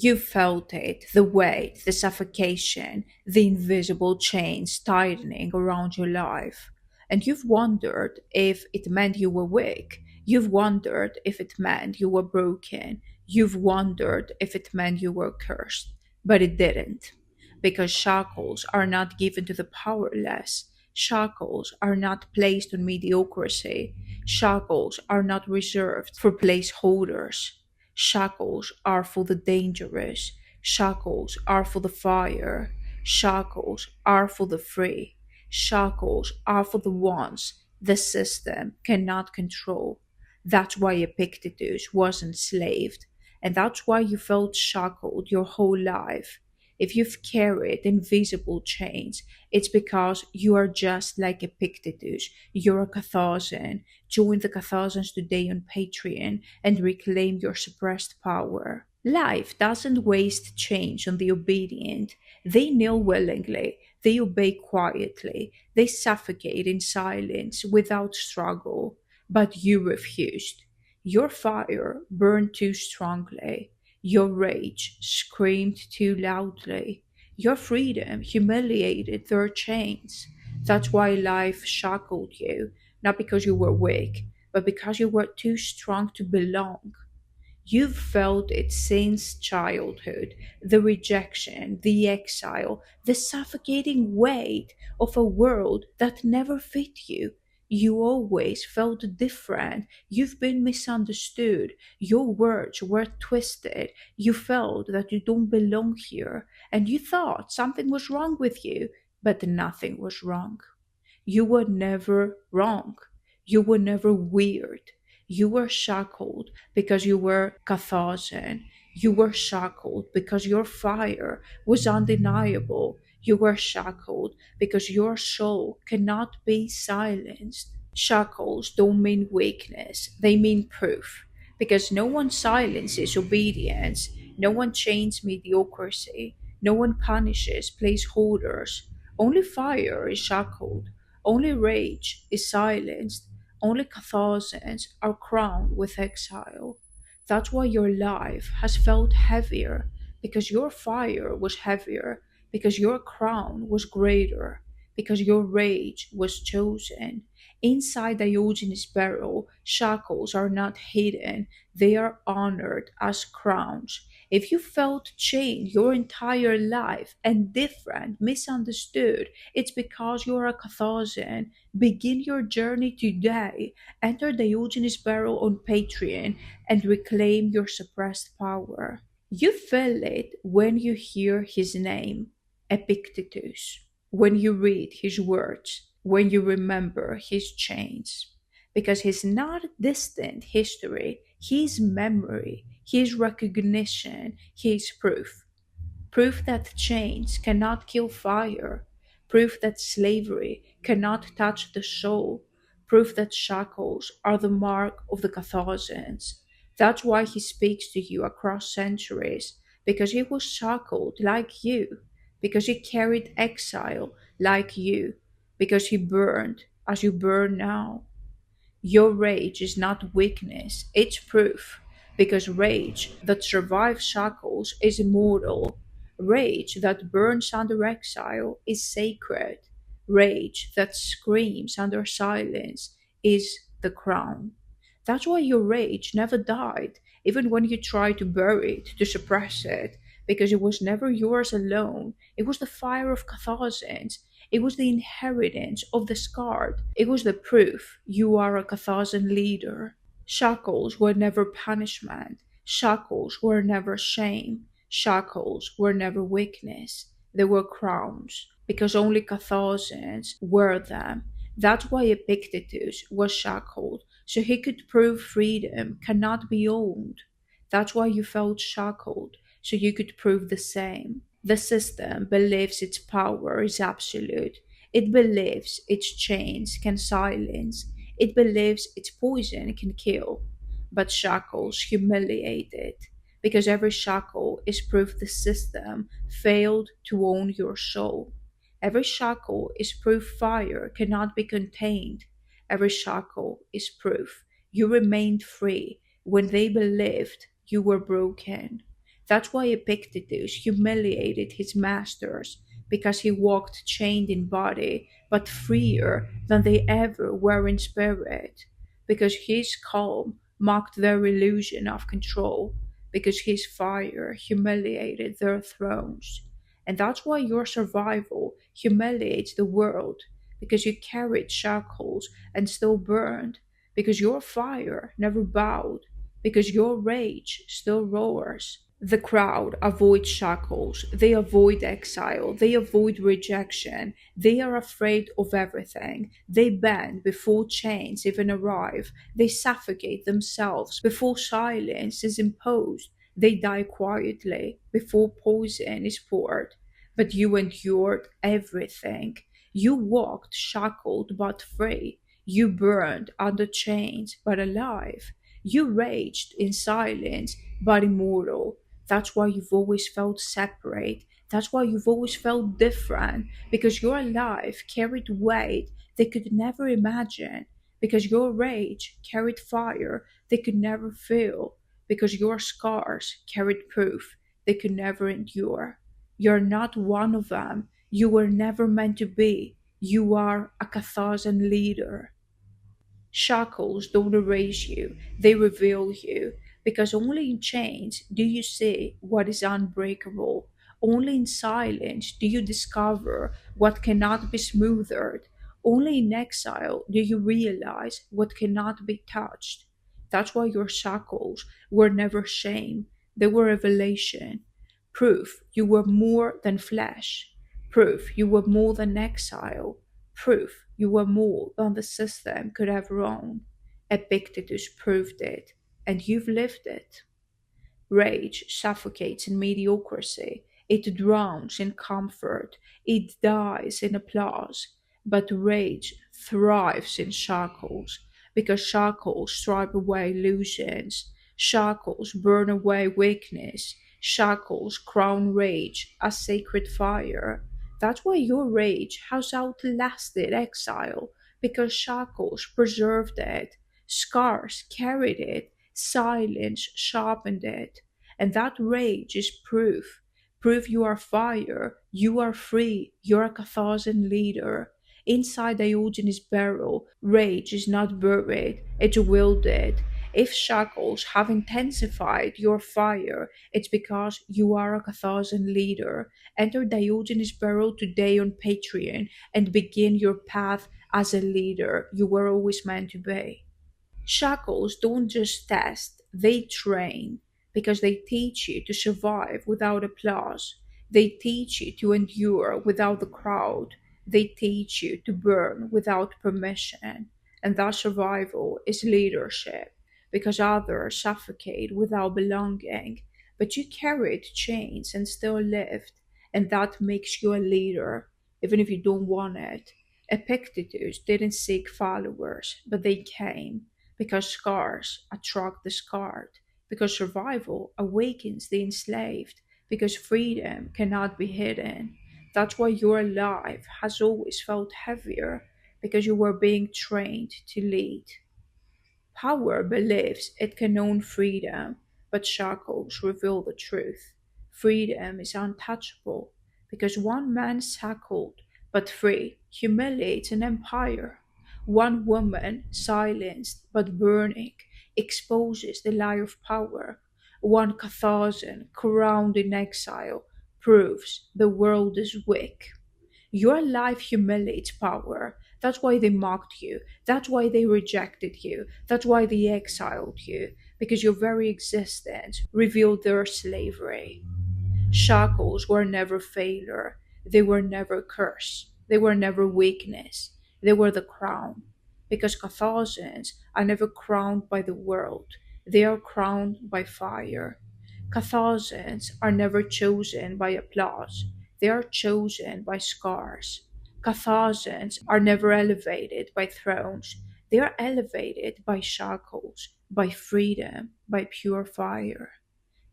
You felt it, the weight, the suffocation, the invisible chains tightening around your life. And you've wondered if it meant you were weak. You've wondered if it meant you were broken. You've wondered if it meant you were cursed. But it didn't. Because shackles are not given to the powerless. Shackles are not placed on mediocrity. Shackles are not reserved for placeholders. Shackles are for the dangerous. Shackles are for the fire. Shackles are for the free. Shackles are for the ones the system cannot control. That's why Epictetus was enslaved. And that's why you felt shackled your whole life. If you've carried invisible chains, it's because you are just like Epictetus. You're a Catharsian. Join the Catharsians today on Patreon and reclaim your suppressed power. Life doesn't waste change on the obedient. They kneel willingly, they obey quietly, they suffocate in silence without struggle. But you refused. Your fire burned too strongly. Your rage screamed too loudly. Your freedom humiliated their chains. That's why life shackled you, not because you were weak, but because you were too strong to belong. You've felt it since childhood, the rejection, the exile, the suffocating weight of a world that never fit you. You always felt different. You've been misunderstood. Your words were twisted. You felt that you don't belong here, and you thought something was wrong with you, but nothing was wrong. You were never wrong. You were never weird. You were shackled because you were Catharsian. You were shackled because your fire was undeniable. You were shackled because your soul cannot be silenced. Shackles don't mean weakness, they mean proof. Because no one silences obedience, no one chains mediocrity, no one punishes placeholders. Only fire is shackled. Only rage is silenced. Only Catharsians are crowned with exile. That's why your life has felt heavier, because your fire was heavier, because your crown was greater, because your rage was chosen. Inside Diogenes' barrel, shackles are not hidden, they are honored as crowns. If you felt chained your entire life and different, misunderstood, it's because you're a Catharsian. Begin your journey today. Enter Diogenes Barrow on Patreon and reclaim your suppressed power. You feel it when you hear his name, Epictetus, when you read his words, when you remember his chains. Because he's not distant history, he's memory, he's recognition, he's proof. Proof that chains cannot kill fire, proof that slavery cannot touch the soul, proof that shackles are the mark of the Catharsians. That's why he speaks to you across centuries, because he was shackled like you, because he carried exile like you, because he burned as you burn now. Your rage is not weakness, it's proof. Because rage that survives shackles is immortal. Rage that burns under exile is sacred. Rage that screams under silence is the crown. That's why your rage never died, even when you tried to bury it, to suppress it, because it was never yours alone. It was the fire of Catharsians. It was the inheritance of the scarred. It was the proof you are a Catharsian leader. Shackles were never punishment. Shackles were never shame. Shackles were never weakness. They were crowns, because only Catharsians were them. That's why Epictetus was shackled, so he could prove freedom cannot be owned. That's why you felt shackled, so you could prove the same. The system believes its power is absolute. It believes its chains can silence. It believes its poison can kill. But shackles humiliate it, because every shackle is proof the system failed to own your soul. Every shackle is proof fire cannot be contained. Every shackle is proof you remained free when they believed you were broken. That's why Epictetus humiliated his masters, because he walked chained in body, but freer than they ever were in spirit, because his calm mocked their illusion of control, because his fire humiliated their thrones. And that's why your survival humiliates the world, because you carried shackles and still burned, because your fire never bowed, because your rage still roars. The crowd avoids shackles, they avoid exile, they avoid rejection, they are afraid of everything, they bend before chains even arrive, they suffocate themselves before silence is imposed, they die quietly before poison is poured. But you endured everything. You walked shackled but free. You burned under chains but alive. You raged in silence but immortal. That's why you've always felt separate. That's why you've always felt different. Because your life carried weight they could never imagine. Because your rage carried fire they could never feel. Because your scars carried proof they could never endure. You're not one of them. You were never meant to be. You are a Catharsian leader. Shackles don't erase you, they reveal you. Because only in chains do you see what is unbreakable. Only in silence do you discover what cannot be smoothed. Only in exile do you realize what cannot be touched. That's why your shackles were never shame, they were revelation. Proof you were more than flesh. Proof you were more than exile. Proof you were more than the system could have owned. Epictetus proved it, and you've lived it. Rage suffocates in mediocrity, it drowns in comfort, it dies in applause. But rage thrives in shackles, because shackles stripe away illusions, shackles burn away weakness, shackles crown rage as sacred fire. That's why your rage has outlasted exile, because shackles preserved it, scars carried it, silence sharpened it. And that rage is proof. Proof you are fire, you are free, you're a Catharsian leader. Inside Diogenes' barrel, rage is not buried, it's wielded. If shackles have intensified your fire, it's because you are a Catharsian leader. Enter Diogenes' barrel today on Patreon and begin your path as a leader you were always meant to be. Shackles don't just test, they train because they teach you to survive without applause. They teach you to endure without the crowd. They teach you to burn without permission. And that survival is leadership because others suffocate without belonging. But you carried chains and still lived, and that makes you a leader, even if you don't want it. Epictetus didn't seek followers, but they came because scars attract the scarred, because survival awakens the enslaved, because freedom cannot be hidden. That's why your life has always felt heavier, because you were being trained to lead. Power believes it can own freedom, but shackles reveal the truth. Freedom is untouchable because one man shackled but free humiliates an empire. One woman silenced but burning exposes the lie of power. One Catharsian crowned in exile proves the world is weak. Your life humiliates power. That's why they mocked you. That's why they rejected you. That's why they exiled you. Because your very existence revealed their slavery. Shackles were never failure. They were never curse. They were never weakness. They were the crown. Because Catharsians are never crowned by the world. They are crowned by fire. Catharsians are never chosen by applause. They are chosen by scars. Catharsians are never elevated by thrones. They are elevated by shackles, by freedom, by pure fire.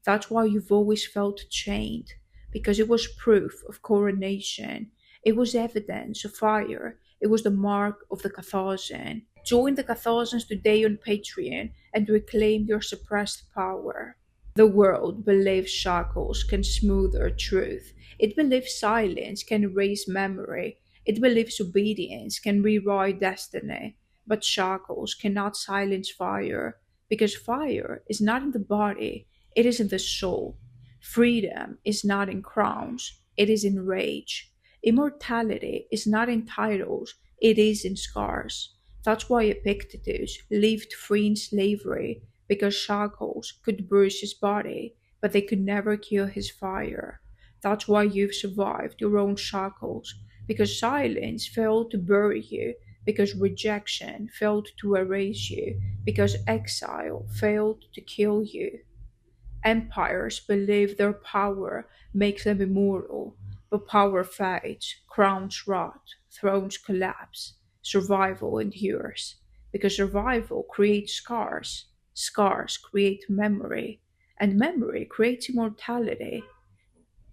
That's why you've always felt chained, because it was proof of coronation. It was evidence of fire. It was the mark of the Catharsian. Join the Catharsians today on Patreon and reclaim your suppressed power. The world believes shackles can smooth our truth. It believes silence can erase memory. It believes obedience can rewrite destiny. But shackles cannot silence fire, because fire is not in the body, it is in the soul. Freedom is not in crowns, it is in rage. Immortality is not in titles, it is in scars. That's why Epictetus lived free in slavery, because shackles could bruise his body, but they could never kill his fire. That's why you've survived your own shackles, because silence failed to bury you, because rejection failed to erase you, because exile failed to kill you. Empires believe their power makes them immortal, but power fades, crowns rot, thrones collapse, survival endures. Because survival creates scars, scars create memory, and memory creates immortality.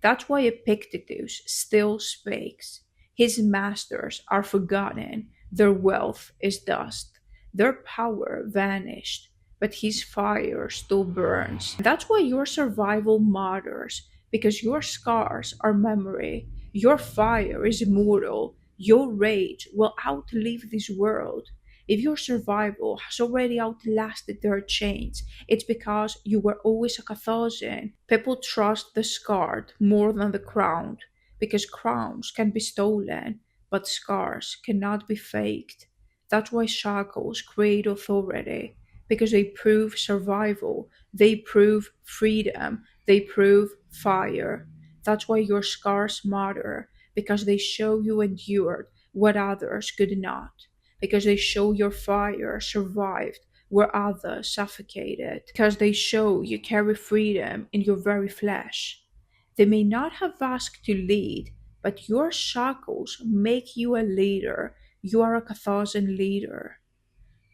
That's why Epictetus still speaks. His masters are forgotten, their wealth is dust, their power vanished, but his fire still burns. That's why your survival matters, because your scars are memory, your fire is immortal, your rage will outlive this world. If your survival has already outlasted their chains, it's because you were always a Catharsian. People trust the scarred more than the crowned, because crowns can be stolen, but scars cannot be faked. That's why shackles create authority, because they prove survival, they prove freedom, they prove fire. That's why your scars matter, because they show you endured what others could not, because they show your fire survived where others suffocated, because they show you carry freedom in your very flesh. They may not have asked to lead, but your shackles make you a leader. You are a Catharsian leader.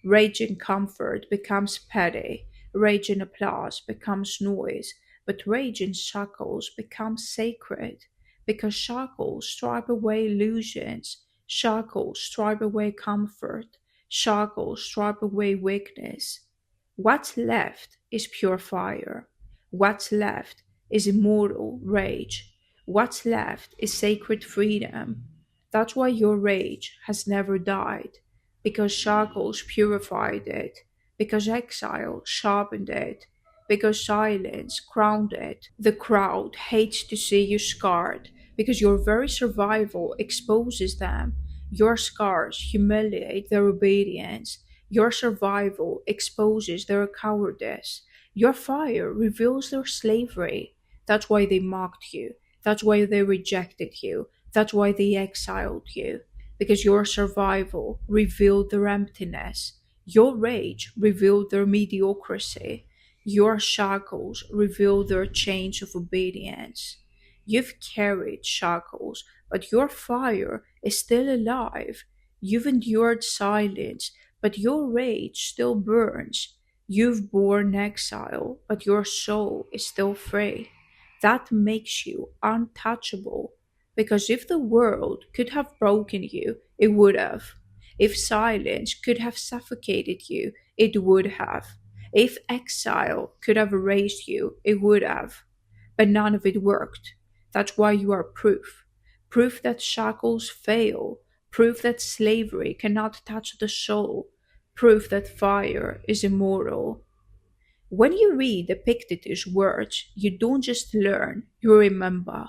Rage in comfort becomes petty, rage in applause becomes noise, but rage in shackles becomes sacred, because shackles stripe away illusions, shackles stripe away comfort, shackles stripe away weakness. What's left is pure fire. What's left is immortal rage. What's left is sacred freedom. That's why your rage has never died, because shackles purified it, because exile sharpened it, because silence crowned it. The crowd hates to see you scarred, because your very survival exposes them. Your scars humiliate their obedience. Your survival exposes their cowardice. Your fire reveals their slavery. That's why they mocked you. That's why they rejected you. That's why they exiled you, because your survival revealed their emptiness. Your rage revealed their mediocrity. Your shackles revealed their chains of obedience. You've carried shackles, but your fire is still alive. You've endured silence, but your rage still burns. You've borne exile, but your soul is still free. That makes you untouchable, because if the world could have broken you, it would have. If silence could have suffocated you, it would have. If exile could have erased you, it would have. But none of it worked. That's why you are proof. Proof that shackles fail. Proof that slavery cannot touch the soul. Proof that fire is immortal. When you read Epictetus' words, you don't just learn, you remember,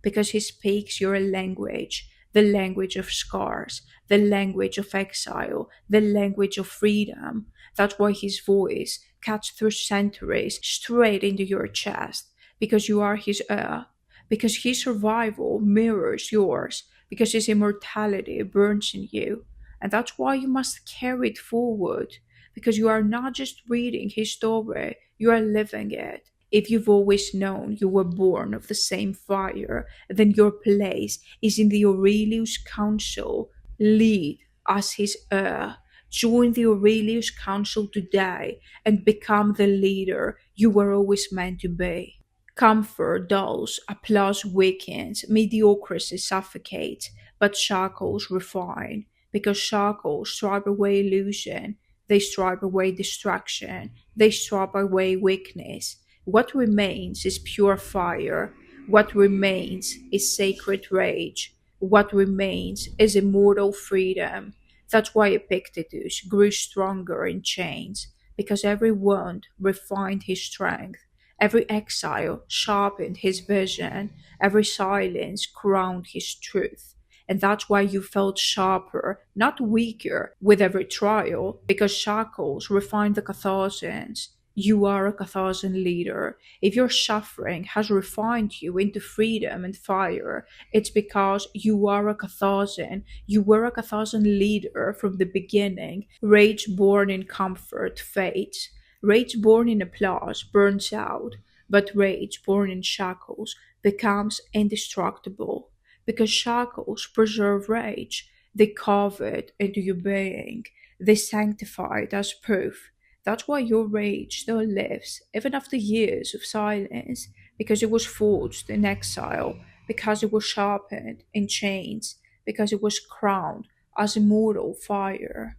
because he speaks your language, the language of scars, the language of exile, the language of freedom. That's why his voice cuts through centuries straight into your chest, because you are his heir, because his survival mirrors yours, because his immortality burns in you. And that's why you must carry it forward, because you are not just reading his story, you are living it. If you've always known you were born of the same fire, then your place is in the Aurelius Council. Lead as his heir. Join the Aurelius Council today and become the leader you were always meant to be. Comfort dulls, applause weakens, mediocrity suffocates, but shackles refine, because shackles stripe away illusion, they stripe away distraction, they stripe away weakness. What remains is pure fire. What remains is sacred rage. What remains is immortal freedom. That's why Epictetus grew stronger in chains, because every wound refined his strength, every exile sharpened his vision, every silence crowned his truth. And that's why you felt sharper, not weaker, with every trial, because shackles refine the Catharsians. You are a Catharsian leader. If your suffering has refined you into freedom and fire, it's because you are a Catharsian. You were a Catharsian leader from the beginning. Rage born in comfort fades. Rage born in applause burns out. But rage born in shackles becomes indestructible. Because shackles preserve rage. They carve it into your being. They sanctify it as proof. That's why your rage still lives, even after years of silence, because it was forged in exile, because it was sharpened in chains, because it was crowned as immortal fire.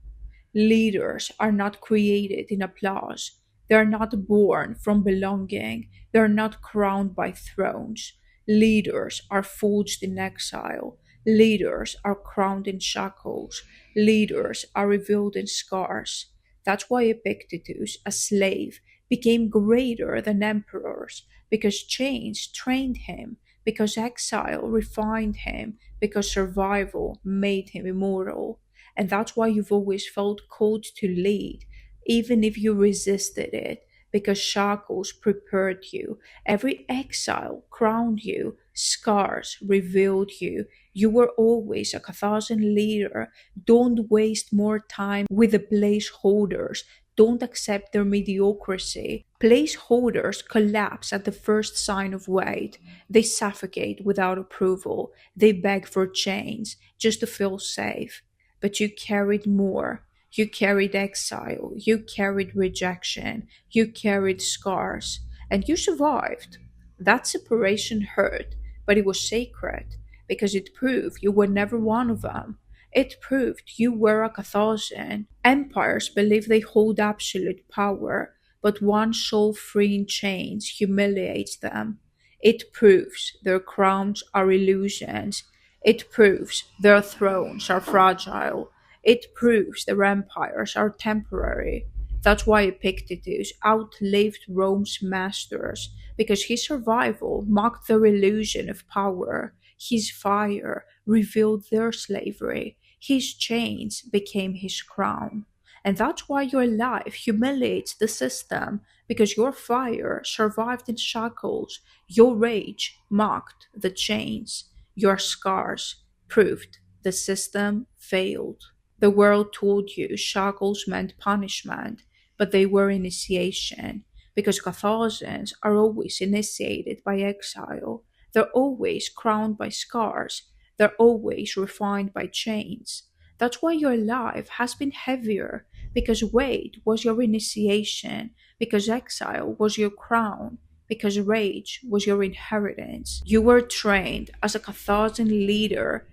Leaders are not created in applause. They are not born from belonging. They are not crowned by thrones. Leaders are forged in exile. Leaders are crowned in shackles. Leaders are revealed in scars. That's why Epictetus, a slave, became greater than emperors, because chains trained him, because exile refined him, because survival made him immortal. And that's why you've always felt called to lead, even if you resisted it, because shackles prepared you. Every exile crowned you, scars revealed you. You were always a Carthaginian leader. Don't waste more time with the placeholders. Don't accept their mediocrity. Placeholders collapse at the first sign of weight. They suffocate without approval. They beg for chains just to feel safe. But you carried more. You carried exile. You carried rejection. You carried scars. And you survived. That separation hurt, but it was sacred because it proved you were never one of them. It proved you were a Carthaginian. Empires believe they hold absolute power, but one soul free in chains humiliates them. It proves their crowns are illusions. It proves their thrones are fragile. It proves their empires are temporary. That's why Epictetus outlived Rome's masters, because his survival mocked their illusion of power. His fire revealed their slavery. His chains became his crown. And that's why your life humiliates the system, because your fire survived in shackles. Your rage mocked the chains. Your scars proved the system failed. The world told you shackles meant punishment, but they were initiation, because Carthaginians are always initiated by exile. They're always crowned by scars. They're always refined by chains. That's why your life has been heavier, because weight was your initiation, because exile was your crown, because rage was your inheritance. You were trained as a Carthaginian leader.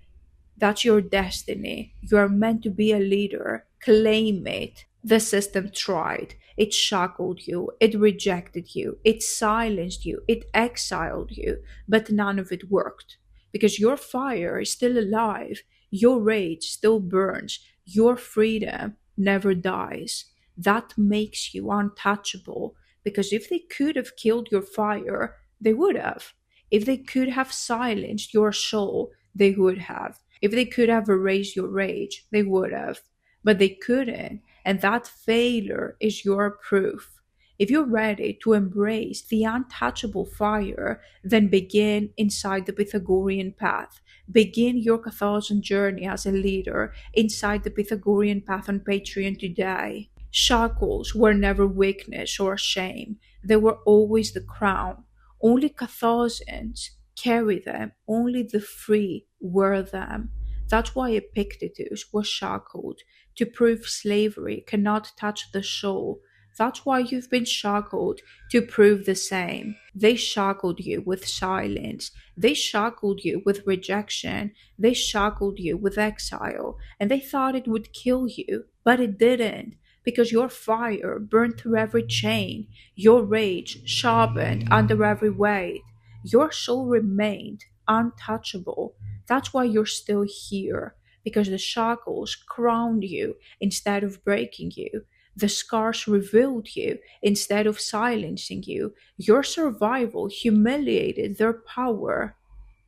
That's your destiny. You are meant to be a leader. Claim it. The system tried. It shackled you. It rejected you. It silenced you. It exiled you. But none of it worked. Because your fire is still alive. Your rage still burns. Your freedom never dies. That makes you untouchable. Because if they could have killed your fire, they would have. If they could have silenced your soul, they would have. If they could have erased your rage, they would have. But they couldn't, and that failure is your proof. If you're ready to embrace the untouchable fire, then begin inside the Pythagorean path. Begin your Carthaginian journey as a leader inside the Pythagorean path on Patreon today. Shackles were never weakness or shame, they were always the crown. Only Carthaginians carry them, only the free wear them. That's why Epictetus was shackled, to prove slavery cannot touch the soul. That's why you've been shackled, to prove the same. They shackled you with silence. They shackled you with rejection. They shackled you with exile. And they thought it would kill you, but it didn't. because your fire burned through every chain, your rage sharpened under every weight. Your soul remained untouchable. That's why you're still here, because the shackles crowned you instead of breaking you. The scars revealed you instead of silencing you. Your survival humiliated their power.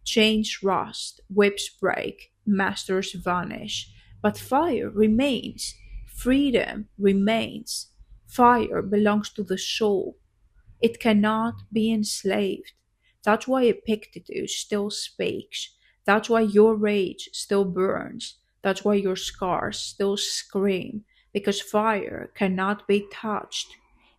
Chains rust, whips break, masters vanish, but fire remains. Freedom remains. Fire belongs to the soul. It cannot be enslaved. That's why Epictetus still speaks. That's why your rage still burns. That's why your scars still scream. Because fire cannot be touched.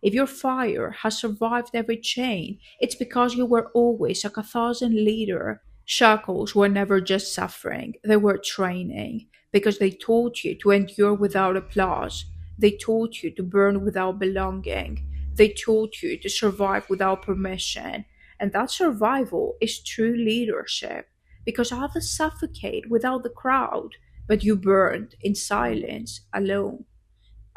If your fire has survived every chain, it's because you were always a Catharsian leader. Shackles were never just suffering, they were training. Because they taught you to endure without applause. They taught you to burn without belonging. They taught you to survive without permission. And that survival is true leadership. Because others suffocate without the crowd, but you burned in silence alone.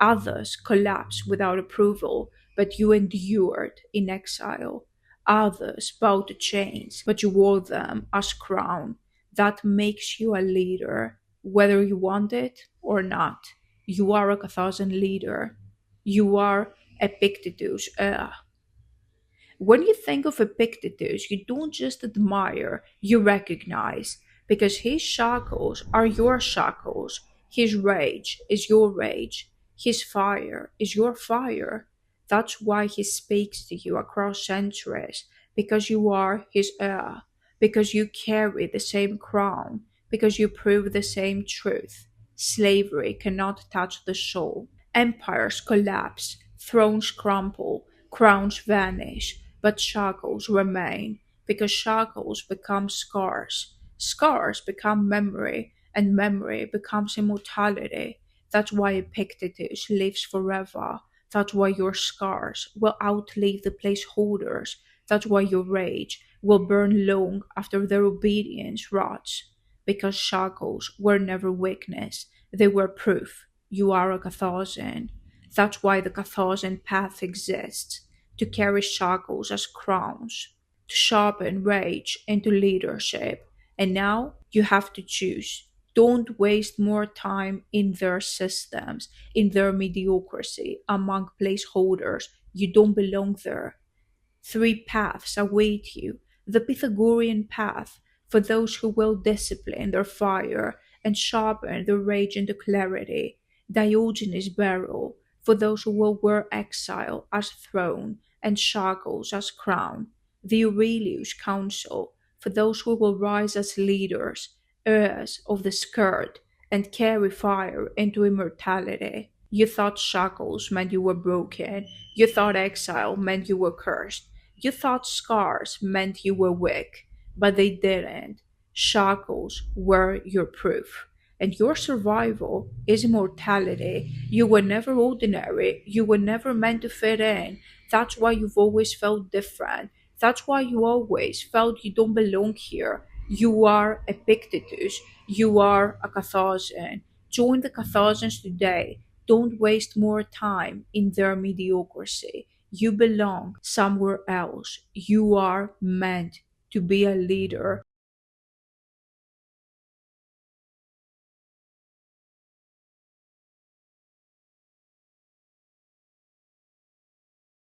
Others collapsed without approval, but you endured in exile. Others bowed to chains, but you wore them as crown. That makes you a leader, whether you want it or not. You are a Carthaginian leader. You are Epictetus. When you think of Epictetus, you don't just admire, you recognize, because his shackles are your shackles, his rage is your rage, his fire is your fire. That's why he speaks to you across centuries, because you are his heir, because you carry the same crown, because you prove the same truth. Slavery cannot touch the soul. Empires collapse, thrones crumble, crowns vanish, but shackles remain, because shackles become scars. Scars become memory, and memory becomes immortality. That's why Epictetus lives forever. That's why your scars will outlive the placeholders. That's why your rage will burn long after their obedience rots. Because shackles were never weakness, they were proof you are a Catharsian. That's why the Catharsian path exists, to carry shackles as crowns, to sharpen rage into leadership. And now you have to choose. Don't waste more time in their systems, in their mediocrity, among placeholders. You don't belong there. Three paths await you: the Pythagorean path, for those who will discipline their fire and sharpen their rage into clarity; Diogenes' barrel, for those who will wear exile as throne and shackles as crown; the Aurelius council, for those who will rise as leaders, heirs of the scared, and carry fire into immortality. You thought shackles meant you were broken. You thought exile meant you were cursed. You thought scars meant you were weak, but they didn't. Shackles were your proof. And your survival is immortality. You were never ordinary. You were never meant to fit in. That's why you've always felt different. That's why you always felt you don't belong here. You are Epictetus. You are a Carthasian. Join the Carthasians today. Don't waste more time in their mediocrity. You belong somewhere else. You are meant to be a leader.